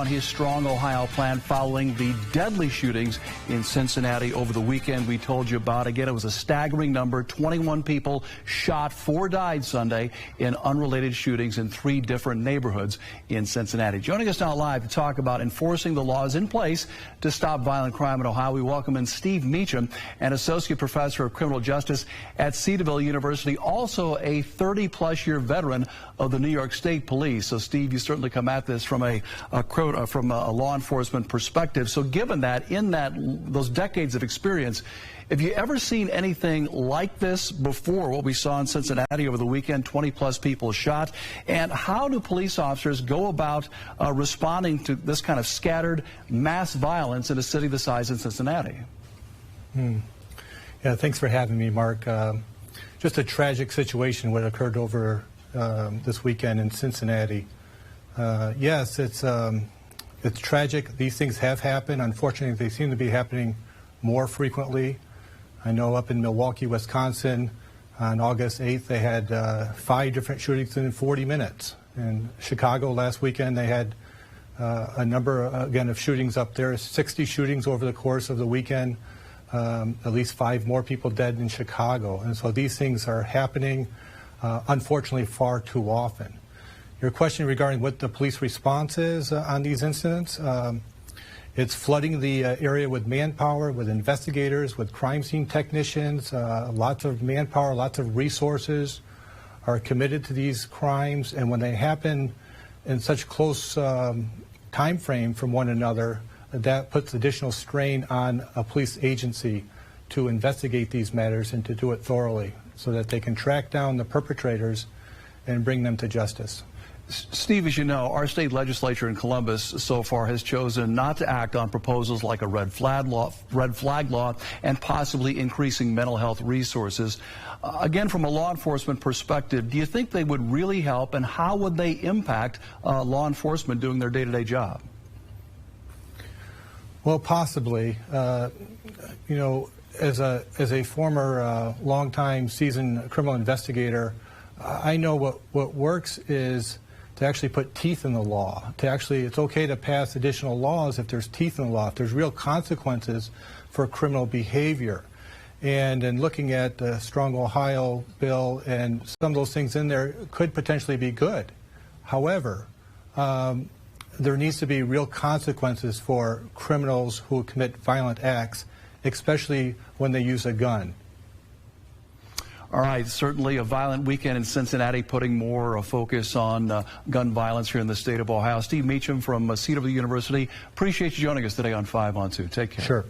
On his Strong Ohio plan following the deadly shootings in Cincinnati over the weekend we told you about. Again, it was a staggering number. 21 people shot, 4 died Sunday in unrelated shootings in 3 different neighborhoods in Cincinnati. Joining us now live to talk about enforcing the laws in place to stop violent crime in Ohio, we welcome in Steve Meacham, an associate professor of criminal justice at Cedarville University, also a 30-plus year veteran of the New York State Police. So, Steve, you certainly come at this from a law enforcement perspective. So given that, in those decades of experience, have you ever seen anything like this before, what we saw in Cincinnati over the weekend, 20-plus people shot? And how do police officers go about responding to this kind of scattered mass violence in a city the size of Cincinnati? Yeah, thanks for having me, Mark. Just a tragic situation what occurred over this weekend in Cincinnati. Yes, it's tragic. These things have happened. Unfortunately, they seem to be happening more frequently. I know up in Milwaukee, Wisconsin, on August 8th, they had 5 different shootings in 40 minutes. In Chicago last weekend, they had a number, again, of shootings up there, 60 shootings over the course of the weekend, at least 5 more people dead in Chicago. And so these things are happening, unfortunately, far too often. Your question regarding what the police response is on these incidents, it's flooding the area with manpower, with investigators, with crime scene technicians. Lots of manpower, lots of resources are committed to these crimes, and when they happen in such close time frame from one another, that puts additional strain on a police agency to investigate these matters and to do it thoroughly so that they can track down the perpetrators and bring them to justice. Steve, as you know, our state legislature in Columbus so far has chosen not to act on proposals like a red flag law and possibly increasing mental health resources. Again, from a law enforcement perspective, do you think they would really help, and how would they impact law enforcement doing their day-to-day job? Well, possibly. You know, as a former longtime seasoned criminal investigator, I know what works is to actually put teeth in the law. It's okay to pass additional laws if there's teeth in the law, if there's real consequences for criminal behavior. And in looking at the Strong Ohio bill, and some of those things in there could potentially be good. However, there needs to be real consequences for criminals who commit violent acts, especially when they use a gun. All right, certainly a violent weekend in Cincinnati, putting more focus on gun violence here in the state of Ohio. Steve Meacham from Cedarville University, appreciate you joining us today on 5 on 2. Take care. Sure.